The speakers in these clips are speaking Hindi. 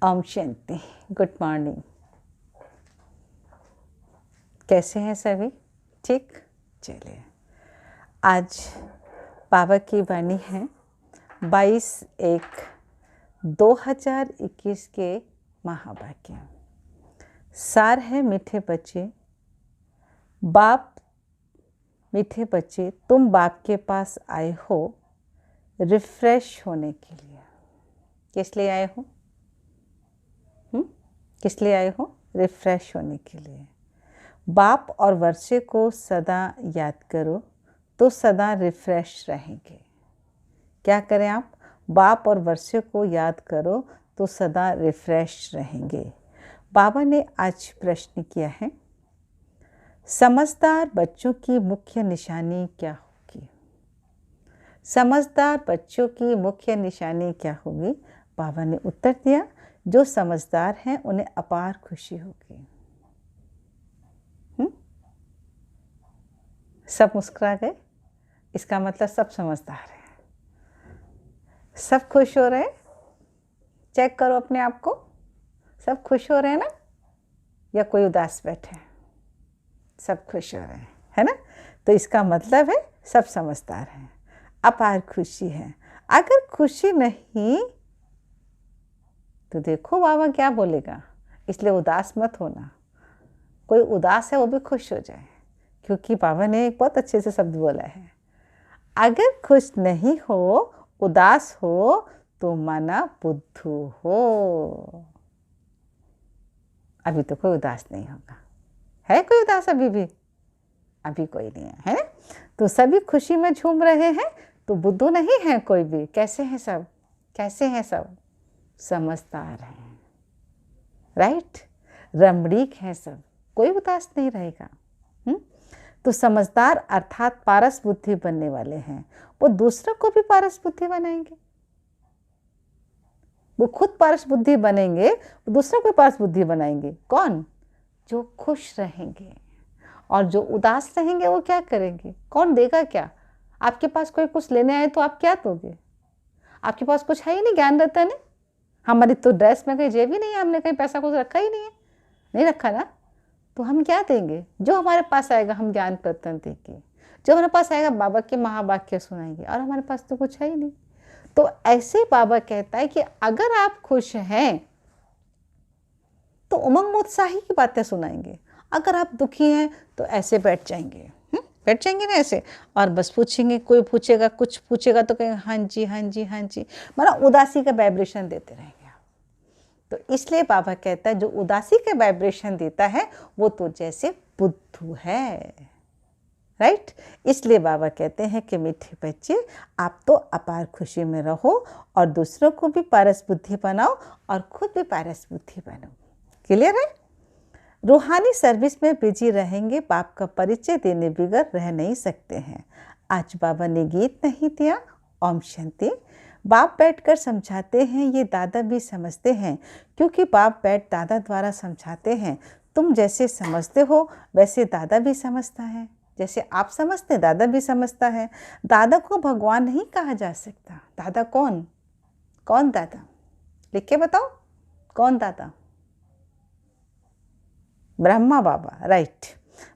ओम शांति। Good morning. कैसे हैं सभी? ठीक। चलिए, आज बाबा की वाणी है 22/1/2021 के महावाक्य। सार है मीठे बच्चे, मीठे बच्चे, तुम बाप के पास आए हो रिफ्रेश होने के लिए। किस लिए आए हो? किस लिए आए हो? रिफ्रेश होने के लिए। बाप और वर्षे को सदा याद करो तो सदा रिफ्रेश रहेंगे। क्या करें आप? बाप और वर्षे को याद करो तो सदा रिफ्रेश रहेंगे। बाबा ने आज प्रश्न किया है, समझदार बच्चों की मुख्य निशानी क्या होगी? समझदार बच्चों की मुख्य निशानी क्या होगी? बाबा ने उत्तर दिया, जो समझदार हैं उन्हें अपार खुशी होगी। सब मुस्कुरा गए, इसका मतलब सब समझदार हैं, सब खुश हो रहे हैं। चेक करो अपने आप को, सब खुश हो रहे हैं ना, या कोई उदास बैठे हैं? सब खुश हो रहे हैं, है ना? तो इसका मतलब है सब समझदार हैं, अपार खुशी है। अगर खुशी नहीं तो देखो बाबा क्या बोलेगा, इसलिए उदास मत होना। कोई उदास है वो भी खुश हो जाए, क्योंकि बाबा ने एक बहुत अच्छे से शब्द बोला है, अगर खुश नहीं हो, उदास हो तो माना बुद्धू हो। अभी तो कोई उदास नहीं होगा। है कोई उदास अभी भी? अभी कोई नहीं है, है ना? तो सभी खुशी में झूम रहे हैं, तो बुद्धू नहीं है कोई भी। कैसे हैं सब? कैसे हैं सब? समझदार हैं, राइट? रमणीक हैं सब, कोई उदास नहीं रहेगा। तो समझदार अर्थात पारस बुद्धि बनने वाले हैं। वो दूसरों को भी पारस बुद्धि बनाएंगे। वो खुद पारस बुद्धि बनेंगे, वो दूसरों को पारस बुद्धि बनाएंगे। कौन? जो खुश रहेंगे। और जो उदास रहेंगे वो क्या करेंगे? कौन देगा क्या? आपके पास कोई कुछ लेने आए तो आप क्या दोगे? आपके पास कुछ है ही नहीं, ज्ञान रहता नहीं। हमारी तो ड्रेस में कहीं जेब ही नहीं है, हमने कहीं पैसा कुछ रखा ही नहीं है, नहीं रखा ना, तो हम क्या देंगे? जो हमारे पास आएगा हम ज्ञान प्रतन देंगे, जो हमारे पास आएगा बाबा के महावाक्य सुनाएंगे, और हमारे पास तो कुछ है ही नहीं। तो ऐसे बाबा कहता है कि अगर आप खुश हैं तो उमंग उत्साही की बातें सुनाएंगे। अगर आप दुखी हैं तो ऐसे बैठ जाएंगे, बैठ जाएंगे ना ऐसे, और बस पूछेंगे, कोई पूछेगा, कुछ पूछेगा तो कहेंगे हाँ जी हाँ जी हाँ जी, मतलब उदासी का वाइब्रेशन देते रहेंगे। तो इसलिए बाबा कहता है जो उदासी का वाइब्रेशन देता है वो तो जैसे बुद्धू है, राइट? इसलिए बाबा कहते हैं कि मीठे बच्चे, आप तो अपार खुशी में रहो और दूसरों को भी पारस बुद्धि बनाओ और खुद भी पारस बुद्धि बनो। क्लियर है? रूहानी सर्विस में बिजी रहेंगे, बाप का परिचय देने बिगड़ रह नहीं सकते हैं। आज बाबा ने गीत नहीं दिया, ओम शांति। बाप बैठकर समझाते हैं, ये दादा भी समझते हैं, क्योंकि बाप बैठ दादा द्वारा समझाते हैं। तुम जैसे समझते हो वैसे दादा भी समझता है। जैसे आप समझते दादा भी समझता है। दादा को भगवान नहीं कहा जा सकता। दादा कौन? कौन दादा? लिख के बताओ, कौन दादा? ब्रह्मा बाबा, राइट?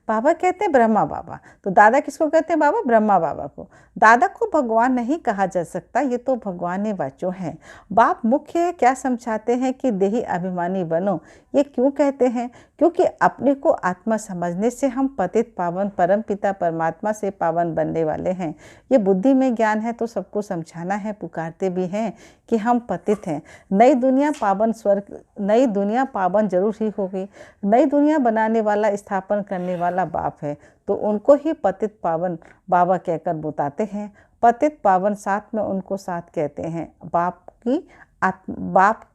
बाबा कहते हैं ब्रह्मा बाबा, तो दादा किसको कहते हैं? बाबा ब्रह्मा बाबा को। दादा को भगवान नहीं कहा जा सकता, ये तो भगवान वाचो हैं। बाप मुख्य क्या समझाते हैं कि देही अभिमानी बनो। ये क्यों कहते हैं? क्योंकि अपने को आत्मा समझने से हम पतित पावन परम पिता परमात्मा से पावन बनने वाले हैं। ये बुद्धि में ज्ञान है तो सबको समझाना है, पुकारते भी हैं कि हम पतित हैं। नई दुनिया पावन स्वर्ग, नई दुनिया पावन जरूर ही होगी। नई दुनिया बनाने वाला, स्थापन करने वाला बाप है, तो उनको ही पतित पावन बाबा कहकर बताते हैं। पतित पावन साथ में उनको साथ कहते हैं। बाप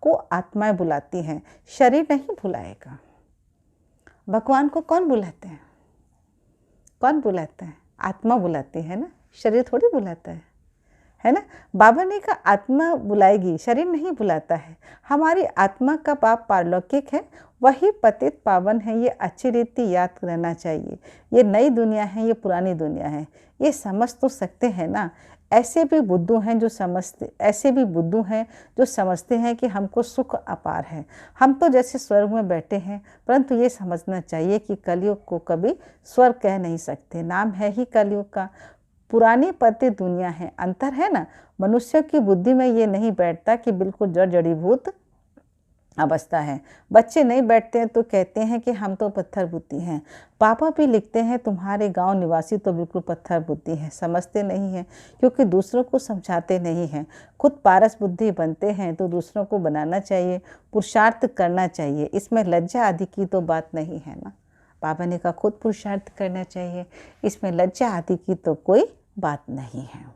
को आत्माएं बुलाती हैं, शरीर नहीं बुलाएगा। भगवान को कौन बुलाते हैं? कौन बुलाता है? आत्मा बुलाती है ना, शरीर थोड़ी बुलाता है ना? बाबा ने कहा आत्मा बुलाएगी, शरीर नहीं बुलाता है। हमारी आत्मा का बाप पारलौकिक है, वही पतित पावन है। ये अच्छी रीति याद रहना चाहिए। ये नई दुनिया है, ये पुरानी दुनिया है, ये समझ तो सकते हैं ना। ऐसे भी बुद्धू हैं जो समझते हैं कि हमको सुख अपार है, हम तो जैसे स्वर्ग में बैठे हैं। परंतु ये समझना चाहिए कि कलयुग को कभी स्वर्ग कह नहीं सकते, नाम है ही कलयुग का। पुरानी पति दुनिया है, अंतर है ना। मनुष्य की बुद्धि में ये नहीं बैठता कि बिल्कुल जड़ जड़ीभूत अवस्था है। बच्चे नहीं बैठते हैं तो कहते हैं कि हम तो पत्थर बुद्धि हैं। पापा भी लिखते हैं तुम्हारे गांव निवासी तो बिल्कुल पत्थर बुद्धि हैं, समझते नहीं हैं क्योंकि दूसरों को समझाते नहीं हैं। खुद पारस बुद्धि बनते हैं तो दूसरों को बनाना चाहिए, पुरुषार्थ करना चाहिए। इसमें लज्जा आदि की तो बात नहीं है ना। पापा ने कहा खुद पुरुषार्थ करना चाहिए, इसमें लज्जा आदि की तो कोई बात नहीं है।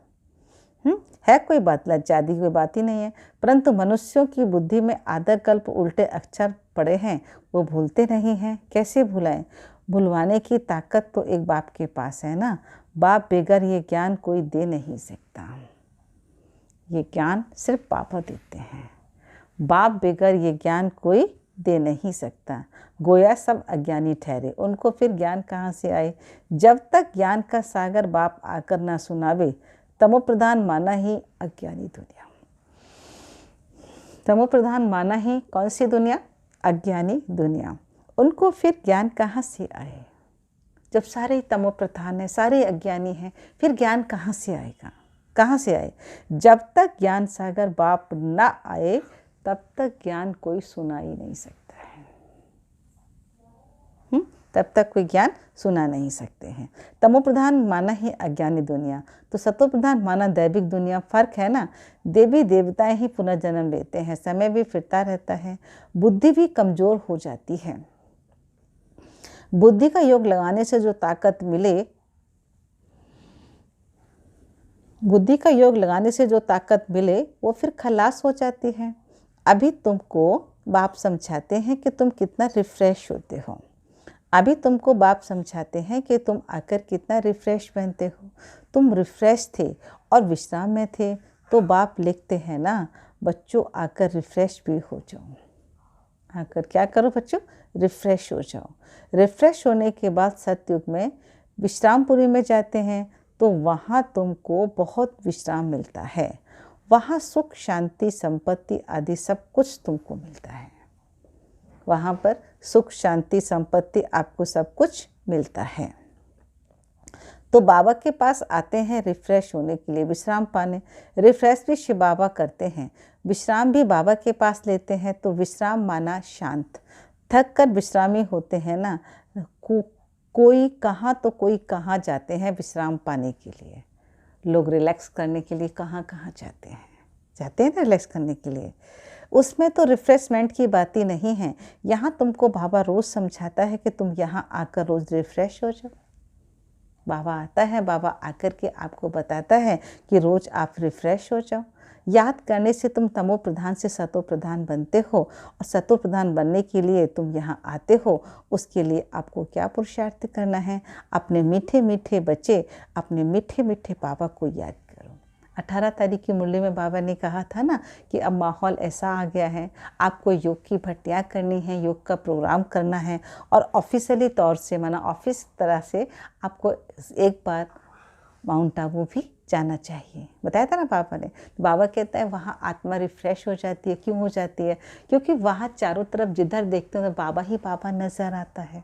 है कोई बात, लज्जा आदि कोई बात ही नहीं है। परंतु मनुष्यों की बुद्धि में आदर कल्प उल्टे अक्षर पड़े हैं, वो भूलते नहीं हैं। कैसे भुलाएं? भुलवाने की ताकत तो एक बाप के पास है ना। बाप बगैर ये ज्ञान कोई दे नहीं सकता, ये ज्ञान सिर्फ पापा देते हैं। बाप बगैर ये ज्ञान कोई दे नहीं सकता। गोया सब अज्ञानी ठहरे, उनको फिर ज्ञान कहाँ से आए? जब तक ज्ञान का सागर बाप आकर ना सुनावे, तमो प्रधान माना ही अज्ञानी दुनिया। तमो प्रधान माना ही कौन सी दुनिया? अज्ञानी दुनिया। उनको फिर ज्ञान कहाँ से आए? जब सारे तमो प्रधान है, सारे अज्ञानी हैं, फिर ज्ञान कहाँ से आएगा? कहाँ से आए? जब तक ज्ञान सागर बाप ना आए तब तक ज्ञान कोई सुना ही नहीं सकता है। तब तक कोई ज्ञान सुना नहीं सकते हैं। तमो प्रधान माना ही अज्ञानी दुनिया, तो सतो प्रधान माना दैविक दुनिया। फर्क है ना। देवी देवताएं ही पुनर्जन्म लेते हैं, समय भी फिरता रहता है, बुद्धि भी कमजोर हो जाती है। बुद्धि का योग लगाने से जो ताकत मिले, बुद्धि का योग लगाने से जो ताकत मिले वो फिर खलास हो जाती है। अभी तुमको बाप समझाते हैं कि तुम कितना रिफ्रेश होते हो। अभी तुमको बाप समझाते हैं कि तुम आकर कितना रिफ्रेश बनते हो। तुम रिफ्रेश थे और विश्राम में थे, तो बाप लिखते हैं ना, बच्चों आकर रिफ्रेश भी हो जाओ। आकर क्या करो बच्चों? रिफ्रेश हो जाओ। रिफ्रेश होने के बाद सतयुग में विश्रामपुरी में जाते हैं, तो वहाँ तुमको बहुत विश्राम मिलता है। वहाँ सुख शांति संपत्ति आदि सब कुछ तुमको मिलता है। वहाँ पर सुख शांति संपत्ति आपको सब कुछ मिलता है। तो बाबा के पास आते हैं रिफ्रेश होने के लिए, विश्राम पाने। रिफ्रेश भी शिव बाबा करते हैं, विश्राम भी बाबा के पास लेते हैं। तो विश्राम माना शांत। थक कर विश्रामी होते हैं ना, कोई कहाँ तो कोई कहाँ जाते हैं विश्राम पाने के लिए। लोग रिलैक्स करने के लिए कहाँ कहाँ जाते हैं ना रिलैक्स करने के लिए। उसमें तो रिफ्रेशमेंट की बात ही नहीं है। यहाँ तुमको बाबा रोज़ समझाता है कि तुम यहाँ आकर रोज़ रिफ्रेश हो जाओ। बाबा आता है, बाबा आकर के आपको बताता है कि रोज़ आप रिफ्रेश हो जाओ। याद करने से तुम तमो प्रधान से सतो प्रधान बनते हो, और सतो प्रधान बनने के लिए तुम यहाँ आते हो। उसके लिए आपको क्या पुरुषार्थ करना है? अपने मीठे मीठे बच्चे, अपने मीठे मीठे पापा को याद करो। 18 तारीख की मुरली में बाबा ने कहा था ना कि अब माहौल ऐसा आ गया है, आपको योग की भट्टियाँ करनी है, योग का प्रोग्राम करना है, और ऑफिशियली तौर से माना ऑफिस तरह से आपको एक बार माउंट आबू भी जाना चाहिए। बताया था ना पापा ने। बाबा कहता है वहाँ आत्मा रिफ्रेश हो जाती है। क्यों हो जाती है? क्योंकि वहाँ चारों तरफ जिधर देखते हो तो बाबा ही बाबा नज़र आता है।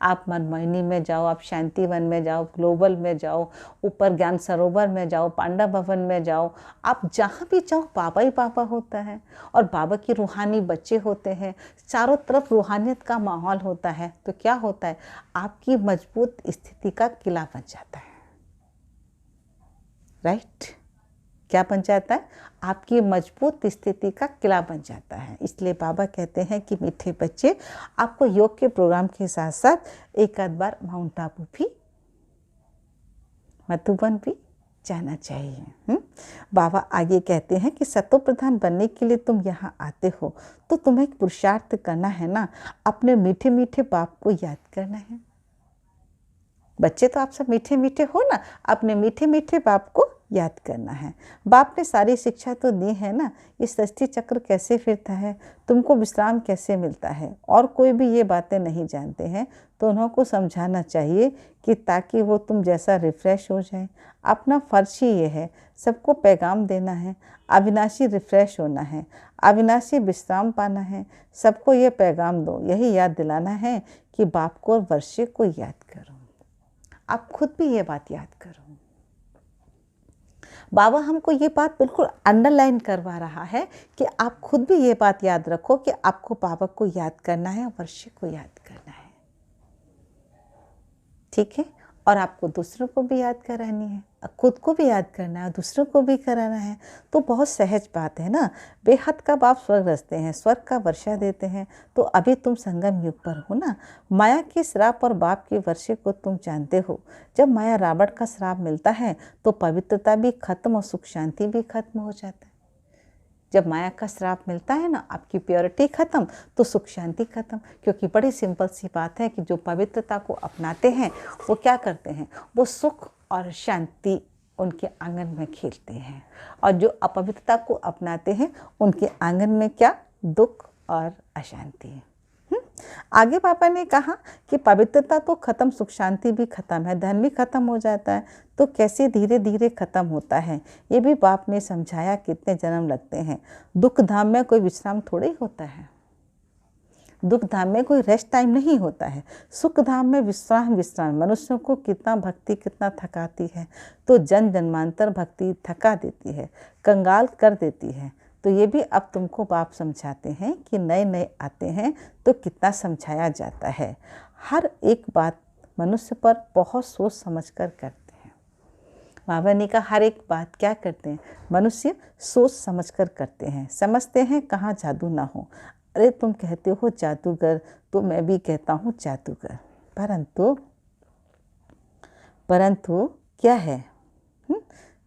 आप मनमोहिनी में जाओ, आप शांति वन में जाओ, ग्लोबल में जाओ, ऊपर ज्ञान सरोवर में जाओ, पांडा भवन में जाओ, आप जहाँ भी जाओ बाबा ही बाबा होता है। और बाबा के रूहानी बच्चे होते हैं, चारों तरफ रूहानियत का माहौल होता है। तो क्या होता है? आपकी मजबूत स्थिति का किला बन जाता है। राइट? क्या बन जाता है? आपकी मजबूत स्थिति का किला बन जाता है। इसलिए बाबा कहते हैं कि मीठे बच्चे, आपको योग के प्रोग्राम के साथ साथ एक आध बार माउंट आबू भी, मधुबन भी जाना चाहिए। बाबा आगे कहते हैं कि सतो प्रधान बनने के लिए तुम यहाँ आते हो, तो तुम्हें एक पुरुषार्थ करना है ना, अपने मीठे मीठे बाप को याद करना है। बच्चे तो आप सब मीठे मीठे हो ना, अपने मीठे मीठे बाप को याद करना है। बाप ने सारी शिक्षा तो दी है ना, ये सृष्टि चक्र कैसे फिरता है, तुमको विश्राम कैसे मिलता है, और कोई भी ये बातें नहीं जानते हैं तो उन्हों को समझाना चाहिए कि ताकि वो तुम जैसा रिफ़्रेश हो जाए। अपना फ़र्ज ही ये है, सबको पैगाम देना है, अविनाशी रिफ़्रेश होना है, अविनाशी विश्राम पाना है। सबको ये पैगाम दो, यही याद दिलाना है कि बाप को और वर्षे को याद करो। आप खुद भी ये बात याद करो। बाबा हमको ये बात बिल्कुल अंडरलाइन करवा रहा है कि आप खुद भी ये बात याद रखो कि आपको बाबा को याद करना है, वर्षे को याद करना है। ठीक है, और आपको दूसरों को भी याद करानी है, खुद को भी याद करना है, दूसरों को भी कराना है। तो बहुत सहज बात है ना। बेहद का बाप स्वर्ग रचते हैं, स्वर्ग का वर्षा देते हैं। तो अभी तुम संगम युग पर हो ना। माया के श्राप और बाप के वर्षे को तुम जानते हो। जब माया रावण का श्राप मिलता है तो पवित्रता भी खत्म और सुख शांति भी खत्म हो जाता है। जब माया का श्राप मिलता है ना, आपकी प्योरिटी खत्म तो सुख शांति खत्म। क्योंकि बड़ी सिंपल सी बात है कि जो पवित्रता को अपनाते हैं वो क्या करते हैं, वो सुख और शांति उनके आंगन में खेलते हैं, और जो अपवित्रता को अपनाते हैं उनके आंगन में क्या, दुख और अशांति है। आगे पापा ने कहा कि पवित्रता तो खत्म, सुख शांति भी खत्म है, धन भी खत्म हो जाता है। तो कैसे धीरे धीरे खत्म होता है ये भी बाप ने समझाया। कितने जन्म लगते हैं। दुख धाम में कोई विश्राम थोड़े ही होता है, दुख धाम में कोई रेस्ट टाइम नहीं होता है। सुख धाम में विश्राम मनुष्यों को कितना भक्ति कितना थकाती है। तो जन जन्मांतर भक्ति थका देती है, कंगाल कर देती है। तो ये भी अब तुमको बाप समझाते हैं कि नए नए आते हैं तो कितना समझाया जाता है। हर एक बात मनुष्य पर बहुत सोच समझ कर करते हैं। बाबा ने कहा हर एक बात क्या करते हैं, मनुष्य सोच समझ कर करते हैं, समझते हैं कहाँ जादू ना हो। अरे तुम कहते हो जादूगर, तो मैं भी कहता हूँ जादूगर, परंतु क्या है,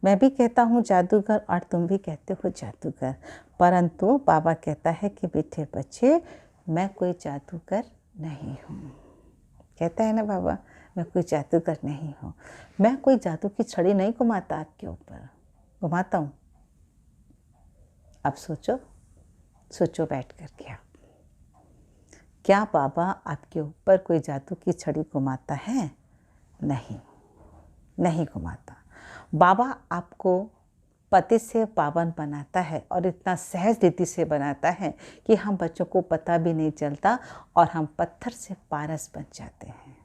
मैं भी कहता हूँ जादूगर और तुम भी कहते हो जादूगर। परंतु बाबा कहता है कि बेटे बच्चे, मैं कोई जादूगर नहीं हूँ। कहता है ना बाबा, मैं कोई जादूगर नहीं हूँ। मैं कोई जादू की छड़ी नहीं घुमाता आपके ऊपर, घुमाता हूँ? अब सोचो बैठ कर के आप, क्या बाबा आपके ऊपर कोई जादू की छड़ी घुमाता है? नहीं घुमाता। बाबा आपको पति से पावन बनाता है, और इतना सहज रीति से बनाता है कि हम बच्चों को पता भी नहीं चलता और हम पत्थर से पारस बन जाते हैं।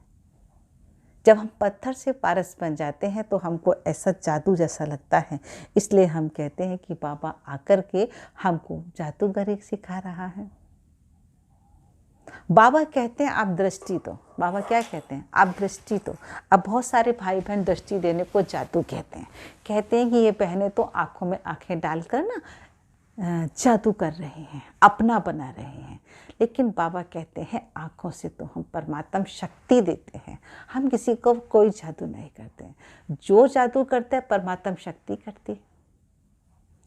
जब हम पत्थर से पारस बन जाते हैं तो हमको ऐसा जादू जैसा लगता है। इसलिए हम कहते हैं कि बाबा आकर के हमको जादूगरी सिखा रहा है। बाबा कहते हैं आप दृष्टि दो। बाबा क्या कहते हैं, आप दृष्टि दो। अब बहुत सारे भाई बहन दृष्टि देने को जादू कहते हैं कि ये बहनें तो आँखों में आँखें डालकर ना जादू कर रहे हैं, अपना बना रहे हैं। लेकिन बाबा कहते हैं आँखों से तो हम परमात्मा शक्ति देते हैं, हम किसी को कोई जादू नहीं करते। जो जादू करते हैं परमात्मा शक्ति करती है,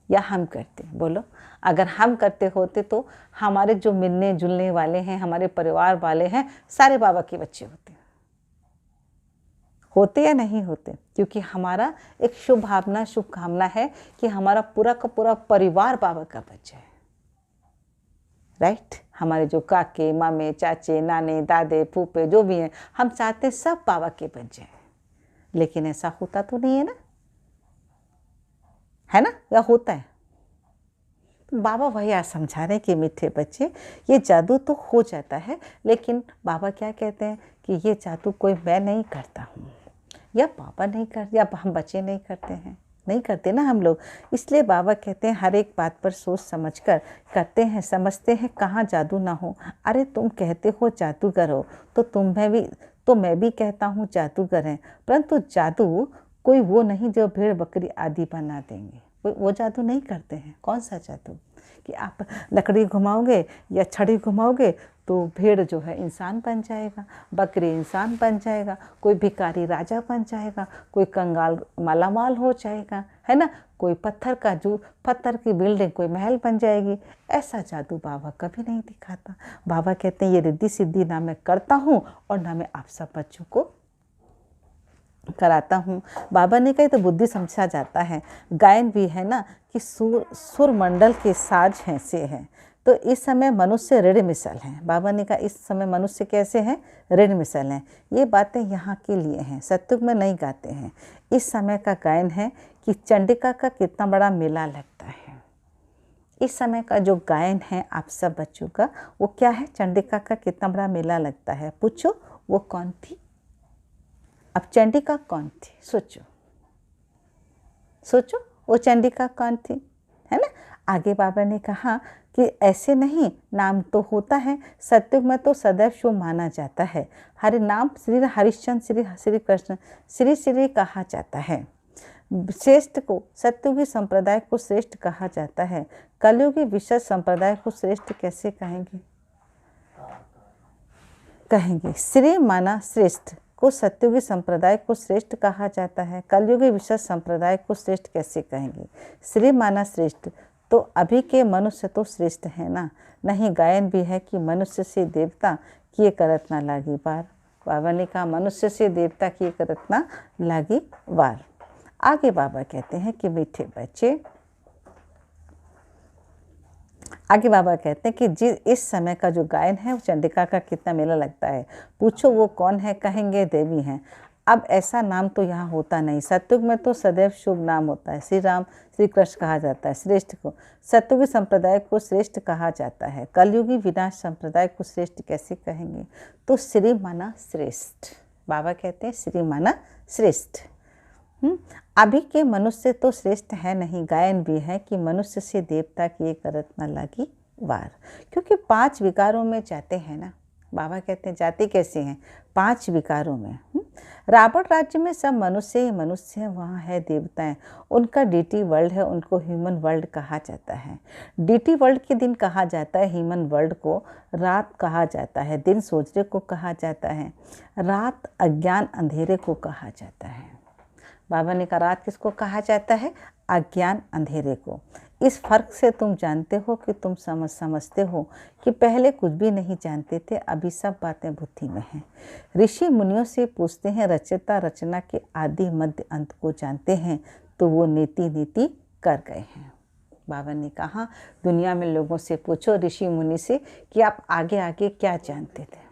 या हम करते हैं? बोलो, अगर हम करते होते तो हमारे जो मिलने जुलने वाले हैं, हमारे परिवार वाले हैं, सारे बाबा के बच्चे होते या नहीं होते? क्योंकि हमारा एक शुभ भावना, शुभ कामना है कि हमारा पूरा का पूरा परिवार बाबा का बच्चा है। राइट? हमारे जो काके, मामे, चाचे, नाने, दादे, फूफे जो भी हैं, हम चाहते हैं सब बाबा के बन जाए। लेकिन ऐसा होता तो नहीं है ना, है ना, या होता है? तो बाबा वही आज समझा रहे हैं कि मीठे बच्चे, ये जादू तो हो जाता है, लेकिन बाबा क्या कहते हैं कि ये जादू कोई मैं नहीं करता हूँ, या पापा नहीं करते, या हम बच्चे नहीं करते हैं, नहीं करते ना हम लोग। इसलिए बाबा कहते हैं हर एक बात पर सोच समझ कर करते हैं, समझते हैं कहाँ जादू ना हो। अरे तुम कहते हो जादूगर हो, तो मैं भी कहता हूँ जादूगर हैं, परंतु जादू कोई वो नहीं जो भेड़ बकरी आदि बना देंगे। वो जादू नहीं करते हैं। कौन सा जादू कि आप लकड़ी घुमाओगे या छड़ी घुमाओगे तो भेड़ जो है इंसान बन जाएगा, बकरी इंसान बन जाएगा, कोई भिखारी राजा बन जाएगा, कोई कंगाल मालामाल हो जाएगा, है ना, कोई पत्थर की बिल्डिंग, कोई महल बन जाएगी। ऐसा जादू बाबा कभी नहीं दिखाता। बाबा कहते हैं ये रिद्धि सिद्धि ना मैं करता हूँ और ना मैं आप सब बच्चों को कराता हूँ। बाबा ने कहा तो बुद्धि समझा जाता है। गायन भी है ना कि सुर मंडल के साज हैं से हैं। तो इस समय मनुष्य ऋण मिसल हैं। बाबा ने कहा इस समय मनुष्य कैसे हैं, ऋण मिसल हैं। ये बातें यहाँ के लिए हैं, सत्युग में नहीं गाते हैं। इस समय का गायन है कि चंडिका का कितना बड़ा मेला लगता है। इस समय का जो गायन है आप सब बच्चों का, वो क्या है, चंडिका का कितना बड़ा मेला लगता है। पूछो वो कौन थी। अब चंडिका कौन थी, सोचो सोचो, वो चंडिका कौन थी, है ना। आगे बाबा ने कहा कि ऐसे नहीं, नाम तो होता है, सत्युग में तो सदैव शुभ माना जाता है। हरि नाम श्री हरिश्चंद्र, श्री श्री कृष्ण, श्री श्री कहा जाता है। श्रेष्ठ को, सत्युगी संप्रदाय को श्रेष्ठ कहा जाता है। कलयुगी विशेष संप्रदाय को श्रेष्ठ कैसे कहेंगे, कहेंगे श्री माना श्रेष्ठ को, सत्युगी संप्रदाय को श्रेष्ठ कहा जाता है। कलयुगी विशेष संप्रदाय को श्रेष्ठ कैसे कहेंगे, श्री माना श्रेष्ठ। तो अभी के मनुष्य तो श्रेष्ठ है ना। नहीं, गायन भी है कि मनुष्य से देवता किए करत ना लागी वार। बाबा ने कहा मनुष्य से देवता किए करत ना लागी वार। आगे बाबा कहते हैं कि मीठे बच्चे, आगे बाबा कहते हैं कि इस समय का जो गायन है वो चंडिका का कितना मेला लगता है। पूछो वो कौन है, कहेंगे देवी हैं। अब ऐसा नाम तो यहाँ होता नहीं। सत्युग में तो सदैव शुभ नाम होता है। श्री राम श्री कृष्ण कहा जाता है। श्रेष्ठ को, सत्युगी संप्रदाय को श्रेष्ठ कहा जाता है। कलयुगी विनाश संप्रदाय को श्रेष्ठ कैसे कहेंगे, तो श्री माना श्रेष्ठ। बाबा कहते हैं श्री माना श्रेष्ठ। अभी के मनुष्य तो श्रेष्ठ है नहीं। गायन भी है कि मनुष्य से देवता किए करत न लागी वार, क्योंकि 5 विकारों में जाते हैं ना। बाबा कहते हैं जाते कैसे हैं, 5 विकारों में। रावण राज्य में सब मनुष्य ही मनुष्य हैं, वहाँ है देवताएं। उनका डीटी वर्ल्ड है, उनको ह्यूमन वर्ल्ड कहा जाता है। डीटी वर्ल्ड के दिन कहा जाता है ह्यूमन वर्ल्ड को, रात कहा जाता है, दिन सोचने को कहा जाता है, रात अज्ञान अंधेरे को कहा जाता है। बाबा ने कहा रात किसको कहा जाता है, अज्ञान अंधेरे को। इस फर्क से तुम जानते हो कि तुम समझते हो कि पहले कुछ भी नहीं जानते थे, अभी सब बातें बुद्धि में हैं। ऋषि मुनियों से पूछते हैं, रचयिता रचना के आदि मध्य अंत को जानते हैं, तो वो नीति नीति कर गए हैं। बाबा ने कहा दुनिया में लोगों से पूछो, ऋषि मुनि से, कि आप आगे आगे क्या जानते थे,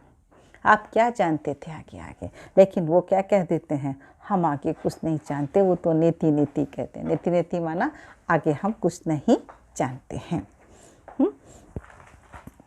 आप क्या जानते थे आगे आगे। लेकिन वो क्या कह देते हैं, हम आगे कुछ नहीं जानते, वो तो नीति नीति कहते हैं। नीति नीति माना आगे हम कुछ नहीं जानते हैं।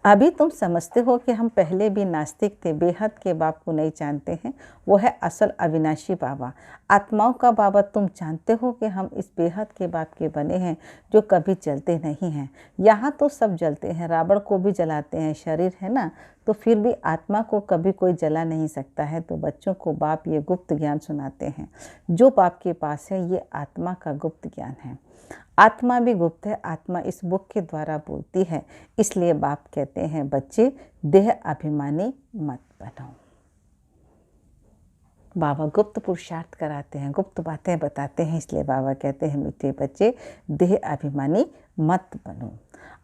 अभी तुम समझते हो कि हम पहले भी नास्तिक थे, बेहद के बाप को नहीं जानते हैं। वो है असल अविनाशी बाबा, आत्माओं का बाबा। तुम जानते हो कि हम इस बेहद के बाप के बने हैं जो कभी जलते नहीं हैं। यहाँ तो सब जलते हैं, रावण को भी जलाते हैं, शरीर है ना, तो फिर भी आत्मा को कभी कोई जला नहीं सकता है। तो बच्चों को बाप ये गुप्त ज्ञान सुनाते हैं। जो बाप के पास है ये आत्मा का गुप्त ज्ञान है। आत्मा भी गुप्त है, आत्मा इस बुक के द्वारा बोलती है। इसलिए बाप कहते हैं बच्चे देह अभिमानी मत बनो। बाबा गुप्त पुरुषार्थ कराते हैं, गुप्त बातें बताते हैं। इसलिए बाबा कहते हैं मीठे बच्चे देह अभिमानी मत बनो,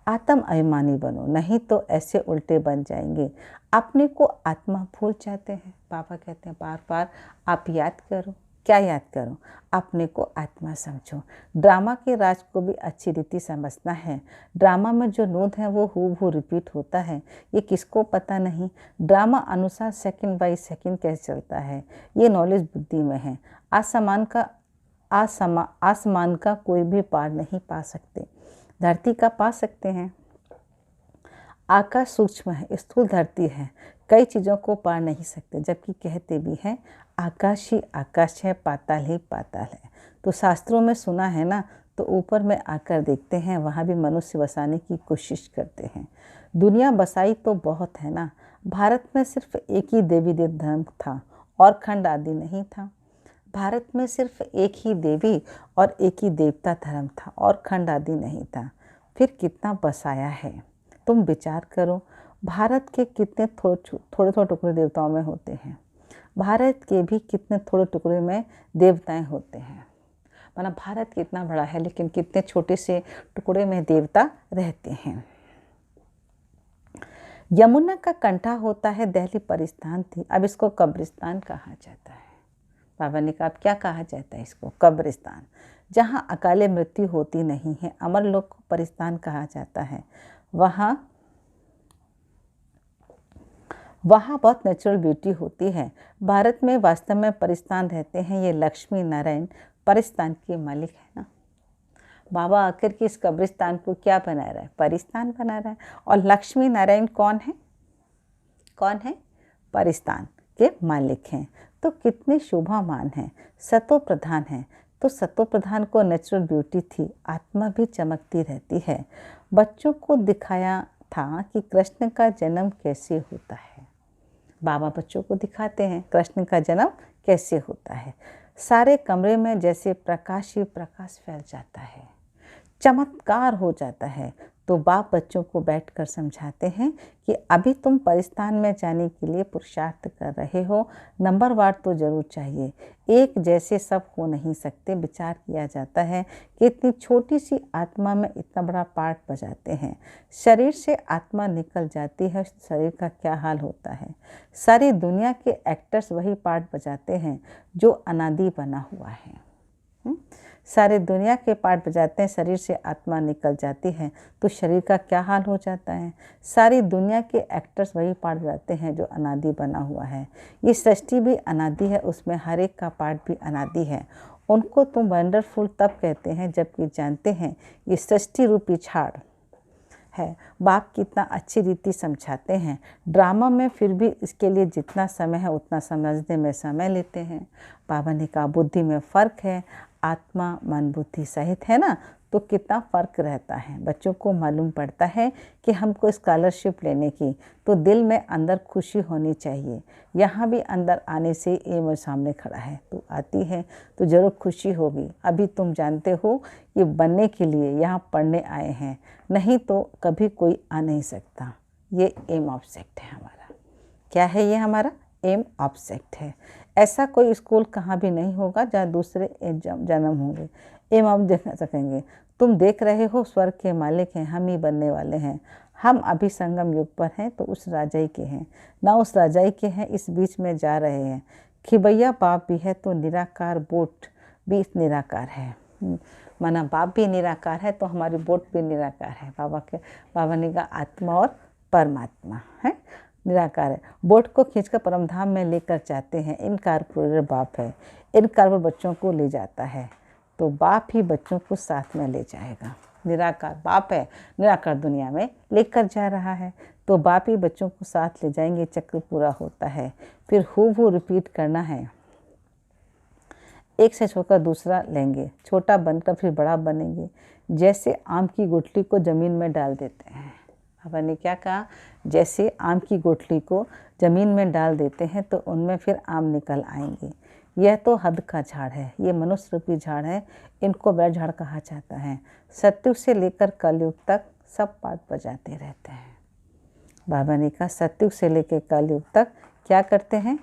आत्म अभिमानी बनो, नहीं तो ऐसे उल्टे बन जाएंगे। अपने को आत्मा भूल जाते हैं। बाबा कहते हैं बार बार आप याद करो। क्या याद करो, अपने को आत्मा समझो। ड्रामा के राज को भी अच्छी रीति समझना है। ड्रामा में जो नोद है वो हूबहू रिपीट होता है, ये किसको पता नहीं। ड्रामा अनुसार सेकंड बाय सेकंड कैसे चलता है, ये नॉलेज बुद्धि में है। आसमान का कोई भी पार नहीं पा सकते, धरती का पा सकते हैं। आकाश सूक्ष्म है, स्थूल धरती है, कई चीज़ों को पा नहीं सकते। जबकि कहते भी हैं आकाश ही आकाश है, पाताल ही पाताल है। तो शास्त्रों में सुना है ना, तो ऊपर में आकर देखते हैं, वहाँ भी मनुष्य बसाने की कोशिश करते हैं। दुनिया बसाई तो बहुत है ना। भारत में सिर्फ एक ही देवी देव धर्म था और खंड आदि नहीं था। भारत में सिर्फ एक ही देवी और एक ही देवता धर्म था और खंड आदि नहीं था। फिर कितना बसाया है, तुम विचार करो। भारत के कितने थोड़े टुकड़े देवताओं में होते हैं, भारत के भी कितने थोड़े टुकड़े में देवताएं होते हैं। माना भारत कितना बड़ा है, लेकिन कितने छोटे से टुकड़े में देवता रहते हैं। यमुना का कंठा होता है, दिल्ली परिस्तान थी, अब इसको कब्रिस्तान कहा जाता है। बाबा ने कहा अब क्या कहा जाता है इसको? कब्रिस्तान। जहाँ अकाले मृत्यु होती नहीं है, अमर लोक को परिस्तान कहा जाता है। वहाँ बहुत नेचुरल ब्यूटी होती है। भारत में वास्तव में परिस्तान रहते हैं, ये लक्ष्मी नारायण परिस्तान के मालिक है ना। बाबा आकर के इस कब्रिस्तान को क्या बना रहा है? परिस्तान बना रहा है। और लक्ष्मी नारायण कौन है? कौन है? परिस्तान के मालिक हैं। तो कितने शोभामान हैं, सतो प्रधान हैं। तो सतो प्रधान को नेचुरल ब्यूटी थी, आत्मा भी चमकती रहती है। बच्चों को दिखाया था कि कृष्ण का जन्म कैसे होता है। बाबा बच्चों को दिखाते हैं कृष्ण का जन्म कैसे होता है। सारे कमरे में जैसे प्रकाश ही प्रकाश फैल जाता है, चमत्कार हो जाता है। तो बाप बच्चों को बैठकर समझाते हैं कि अभी तुम परिस्तान में जाने के लिए पुरुषार्थ कर रहे हो, नंबरवार तो जरूर चाहिए। एक जैसे सब हो नहीं सकते। विचार किया जाता है कि इतनी छोटी सी आत्मा में इतना बड़ा पार्ट बजाते हैं। शरीर से आत्मा निकल जाती है, शरीर का क्या हाल होता है। सारी दुनिया के एक्टर्स वही पार्ट बजाते हैं जो अनादि बना हुआ है। सारे दुनिया के पार्ट बजाते हैं, शरीर से आत्मा निकल जाती है तो शरीर का क्या हाल हो जाता है। सारी दुनिया के एक्टर्स वही पार्ट बजाते हैं जो अनादि बना हुआ है। ये सृष्टि भी अनादि है, उसमें हर एक का पार्ट भी अनादि है। उनको तुम वंडरफुल तब कहते हैं जबकि जानते हैं ये सृष्टि रूपी झाड़ है। बाप कितना अच्छी रीति समझाते हैं ड्रामा में, फिर भी इसके लिए जितना समय है उतना समझने में समय लेते हैं। बाबा ने कहा बुद्धि में फ़र्क है, आत्मा मन बुद्धि सहित है ना, तो कितना फ़र्क रहता है। बच्चों को मालूम पड़ता है कि हमको स्कॉलरशिप लेने की, तो दिल में अंदर खुशी होनी चाहिए। यहाँ भी अंदर आने से ये मेरे सामने खड़ा है, तो आती है तो ज़रूर खुशी होगी। अभी तुम जानते हो ये बनने के लिए यहाँ पढ़ने आए हैं, नहीं तो कभी कोई आ नहीं सकता। ये एम ऑब्जेक्ट है हमारा। क्या है ये? हमारा एम ऑब्जेक्ट है। ऐसा कोई स्कूल कहाँ भी नहीं होगा जहाँ दूसरे जन्म होंगे। एम ऑब्जेक्ट देख सकेंगे। तुम देख रहे हो स्वर्ग के मालिक हैं, हम ही बनने वाले हैं। हम अभी संगम युग पर हैं तो उस राजाई के हैं ना, उस राजाई के हैं, इस बीच में जा रहे हैं। खिबैया बाप भी है तो निराकार बोट भी निराकार है। माना बाप भी निराकार है तो हमारी बोट भी निराकार है। बाबा ने कहा आत्मा और परमात्मा है, निराकार है। बोट को खींचकर परमधाम में लेकर जाते हैं। इनकारपोरेटर बाप है, इनकारपोरेटर बच्चों को ले जाता है, तो बाप ही बच्चों को साथ में ले जाएगा। निराकार बाप है, निराकार दुनिया में लेकर जा रहा है, तो बाप ही बच्चों को साथ ले जाएंगे। चक्र पूरा होता है, फिर हूबहू रिपीट करना है। एक से छोड़कर दूसरा लेंगे, छोटा बनकर फिर बड़ा बनेंगे। जैसे आम की गुठली को ज़मीन में डाल देते हैं। बाबा ने क्या कहा? जैसे आम की गुठली को ज़मीन में डाल देते हैं तो उनमें फिर आम निकल आएंगे। यह तो हद का झाड़ है, ये मनुष्य रूपी झाड़ है, इनको बैठ झाड़ कहा जाता है। सत्युग से लेकर कलयुग तक सब पाठ बजाते रहते हैं। बाबा ने कहा सत्युग से लेकर कलयुग तक क्या करते हैं?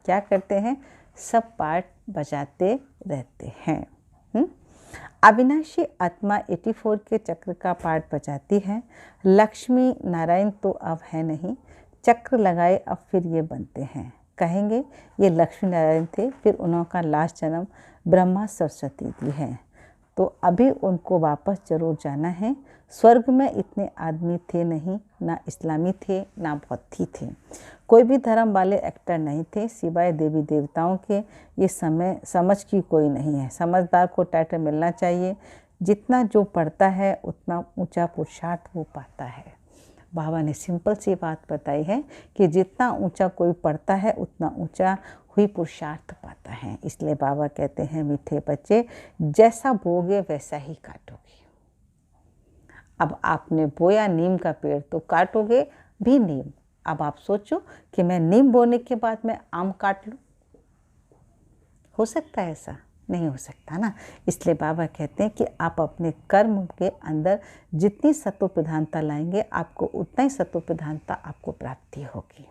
क्या करते हैं? सब पाठ बजाते रहते हैं। अविनाशी आत्मा 84 के चक्र का पाठ बजाती है। लक्ष्मी नारायण तो अब है नहीं, चक्र लगाए अब फिर ये बनते हैं। कहेंगे ये लक्ष्मी नारायण थे, फिर उनका लास्ट जन्म ब्रह्मा सरस्वती जी हैं, तो अभी उनको वापस जरूर जाना है। स्वर्ग में इतने आदमी थे नहीं, ना इस्लामी थे ना बौद्धी थे, कोई भी धर्म वाले एक्टर नहीं थे सिवाय देवी देवताओं के। ये समझ की कोई नहीं है। समझदार को टाइटल मिलना चाहिए। जितना जो पढ़ता है उतना ऊंचा पुरुषार्थ वो पाता है। बाबा ने सिंपल सी बात बताई है कि जितना ऊंचा कोई पढ़ता है उतना ऊंचा हुई पुरुषार्थ पाता है। इसलिए बाबा कहते हैं मीठे बच्चे, जैसा बोगे वैसा ही काटोगे। अब आपने बोया नीम का पेड़ तो काटोगे भी नीम। अब आप सोचो कि मैं नीम बोने के बाद मैं आम काट लूँ, हो सकता है? ऐसा नहीं हो सकता ना। इसलिए बाबा कहते हैं कि आप अपने कर्म के अंदर जितनी सत्व प्रधानता लाएंगे आपको उतना ही सत्व प्रधानता आपको प्राप्ति होगी।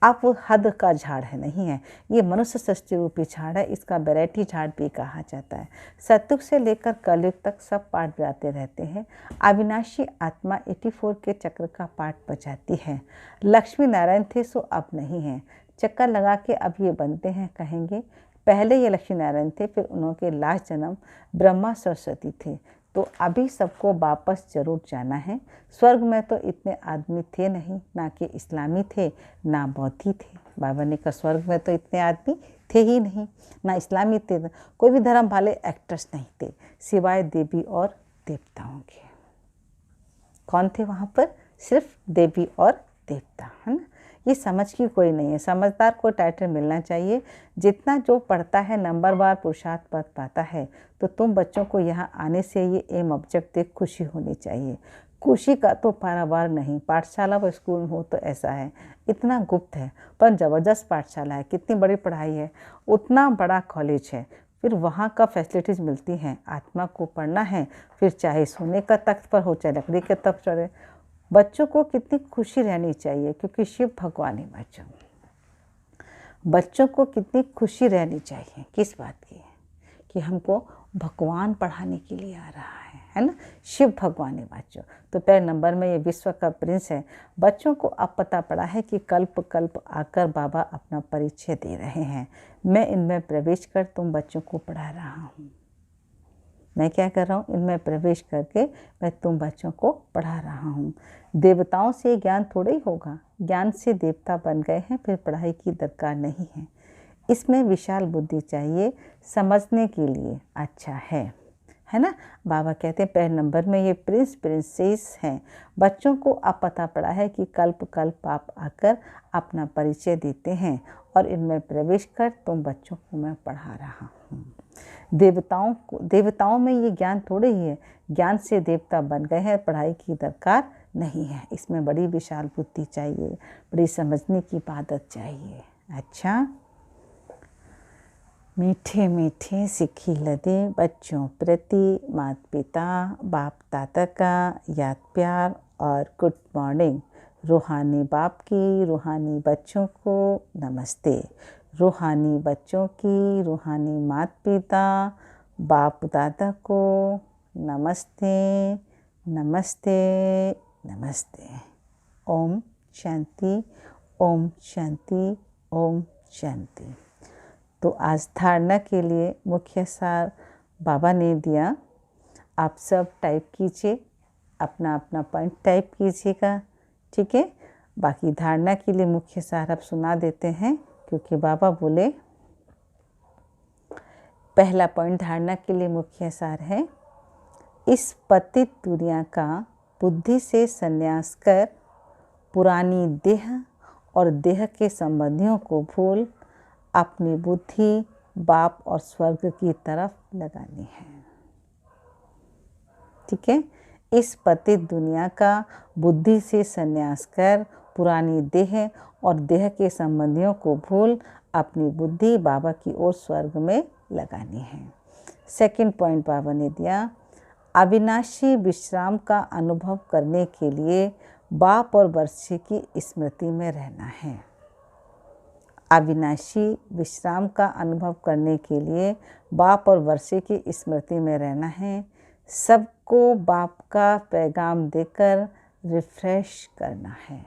आप वो हद का झाड़ है नहीं है, ये मनुष्य सृष्टि रूपी झाड़ है। इसका वैरायटी झाड़ भी कहा जाता है। सत्युग से लेकर कलयुग तक सब पाठ बजाते रहते हैं। अविनाशी आत्मा 84 के चक्र का पाठ बजाती है। लक्ष्मी नारायण थे सो अब नहीं है, चक्कर लगा के अब ये बनते हैं, कहेंगे पहले ये लक्ष्मी नारायण थे, फिर उनके लास्ट जन्म ब्रह्मा सरस्वती थे, तो अभी सबको वापस जरूर जाना है। स्वर्ग में तो इतने आदमी थे नहीं, ना कि इस्लामी थे ना बौद्धि थे। बाबा ने कहा स्वर्ग में तो इतने आदमी थे ही नहीं, ना इस्लामी थे, कोई भी धर्म वाले एक्टर्स नहीं थे सिवाय देवी और देवताओं के। कौन थे वहाँ पर? सिर्फ देवी और देवता, है ना। ये समझ की कोई नहीं है, समझदार को टाइटल मिलना चाहिए। जितना जो पढ़ता है नंबरवार पुरुषार्थ पद पाता है, तो तुम बच्चों को यहाँ आने से ये एम ऑब्जेक्ट देख खुशी होनी चाहिए। खुशी का तो पारावार नहीं, पाठशाला व स्कूल हो तो ऐसा है, इतना गुप्त है पर ज़बरदस्त पाठशाला है, कितनी बड़ी पढ़ाई है, उतना बड़ा कॉलेज है, फिर वहाँ का फैसिलिटीज़ मिलती हैं। आत्मा को पढ़ना है, फिर चाहे सोने का तख्त पर हो चाहे लकड़ी के तख्त पर। बच्चों को कितनी खुशी रहनी चाहिए, क्योंकि शिव भगवान है बच्चों को कितनी खुशी रहनी चाहिए। किस बात की? कि हमको भगवान पढ़ाने के लिए आ रहा है ना, शिव भगवान है बच्चों। तो पहले नंबर में ये विश्व का प्रिंस है। बच्चों को अब पता पड़ा है कि कल्प कल्प आकर बाबा अपना परिचय दे रहे हैं। मैं इनमें प्रवेश कर तुम बच्चों को पढ़ा रहा हूँ। मैं क्या कर रहा हूँ? इनमें प्रवेश करके मैं तुम बच्चों को पढ़ा रहा हूँ। देवताओं से ज्ञान थोड़ा ही होगा, ज्ञान से देवता बन गए हैं, फिर पढ़ाई की दरकार नहीं है। इसमें विशाल बुद्धि चाहिए समझने के लिए। अच्छा है ना। बाबा कहते हैं पहले नंबर में ये प्रिंस प्रिंसेस हैं। बच्चों को अब पता पड़ा है कि कल्प कल्प आप आकर अपना परिचय देते हैं और इनमें प्रवेश कर तुम बच्चों को मैं पढ़ा रहा हूँ। देवताओं में ये ज्ञान थोड़े ही है, ज्ञान से देवता बन गए हैं, पढ़ाई की दरकार नहीं है। इसमें बड़ी विशाल बुद्धि चाहिए, बड़ी समझने की आदत चाहिए। अच्छा, मीठे मीठे सिक्खी लदे बच्चों प्रति माता पिता बाप दादा का याद प्यार और गुड मॉर्निंग। रूहानी बाप की रूहानी बच्चों को नमस्ते। रूहानी बच्चों की रूहानी माता पिता बाप दादा को नमस्ते नमस्ते नमस्ते। ओम शांति, ओम शांति, ओम शांति। तो आज धारणा के लिए मुख्य सार बाबा ने दिया। आप सब टाइप कीजिए, अपना अपना पॉइंट टाइप कीजिएगा, ठीक है। बाकी धारणा के लिए मुख्य सार आप सुना देते हैं, क्योंकि बाबा बोले पहला पॉइंट धारणा के लिए मुख्य सार है, इस पतित दुनिया का बुद्धि से संन्यास कर पुरानी देह और देह के संबंधियों को भूल अपनी बुद्धि बाप और स्वर्ग की तरफ लगानी है। ठीक है। इस पतित दुनिया का बुद्धि से संन्यास कर पुरानी देह और देह के संबंधियों को भूल अपनी बुद्धि बाबा की ओर स्वर्ग में लगानी है। सेकंड पॉइंट बाबा ने दिया, अविनाशी विश्राम का अनुभव करने के लिए बाप और वर्षे की स्मृति में रहना है। अविनाशी विश्राम का अनुभव करने के लिए बाप और वर्षे की स्मृति में रहना है। सबको बाप का पैगाम देकर रिफ्रेश करना है।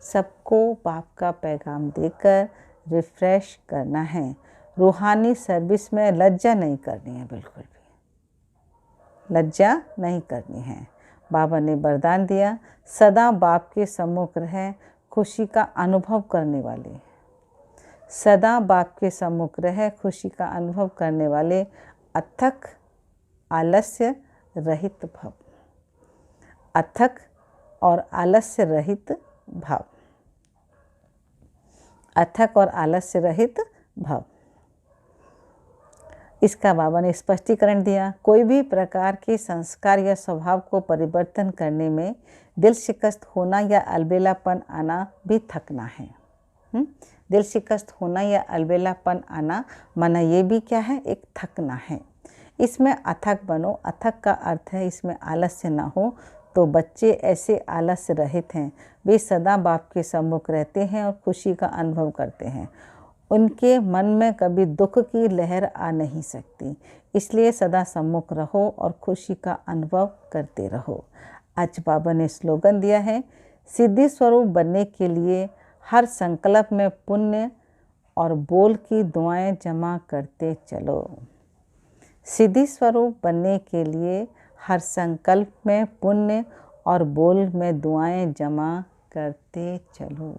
सबको बाप का पैगाम देकर रिफ्रेश करना है। रूहानी सर्विस में लज्जा नहीं करनी है, बिल्कुल भी लज्जा नहीं करनी है। बाबा ने वरदान दिया, सदा बाप के सम्मुख रहे खुशी का अनुभव करने वाले। सदा बाप के सम्मुख रहे खुशी का अनुभव करने वाले अथक आलस्य रहित भव। अथक और आलस्य रहित भाव। अथक और आलस्य रहित भाव। इसका बाबा ने स्पष्टीकरण दिया, कोई भी प्रकार के संस्कार या स्वभाव को परिवर्तन करने में दिल शिकस्त होना या अलबेलापन आना भी थकना है। दिल शिकस्त होना या अलबेलापन आना माना ये भी क्या है? एक थकना है। इसमें अथक बनो। अथक का अर्थ है इसमें आलस्य ना हो। तो बच्चे ऐसे आलस्य रहित हैं, वे सदा बाप के सम्मुख रहते हैं और खुशी का अनुभव करते हैं। उनके मन में कभी दुख की लहर आ नहीं सकती, इसलिए सदा सम्मुख रहो और खुशी का अनुभव करते रहो। आज बाबा ने स्लोगन दिया है, सिद्धि स्वरूप बनने के लिए हर संकल्प में पुण्य और बोल की दुआएं जमा करते चलो। सिद्धि स्वरूप बनने के लिए हर संकल्प में पुण्य और बोल में दुआएं जमा करते चलो।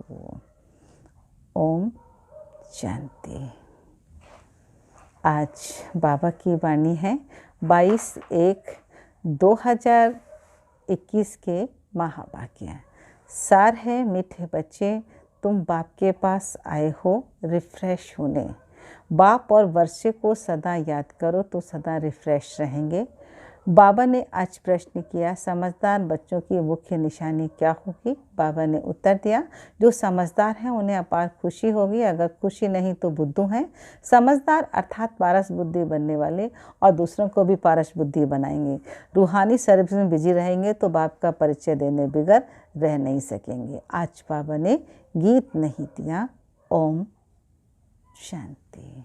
ओम शांति। आज बाबा की वाणी है 22/1/2021 के महावाक्य। सार है मीठे बच्चे, तुम बाप के पास आए हो रिफ्रेश होने। बाप और वर्षे को सदा याद करो तो सदा रिफ्रेश रहेंगे। बाबा ने आज प्रश्न किया, समझदार बच्चों की मुख्य निशानी क्या होगी? बाबा ने उत्तर दिया, जो समझदार हैं उन्हें अपार खुशी होगी, अगर खुशी नहीं तो बुद्धू हैं। समझदार अर्थात पारस बुद्धि बनने वाले और दूसरों को भी पारस बुद्धि बनाएंगे। रूहानी सर्विस में बिजी रहेंगे तो बाप का परिचय देने बिगड़ रह नहीं सकेंगे। आज बाबा ने गीत नहीं दिया। ओम शांति।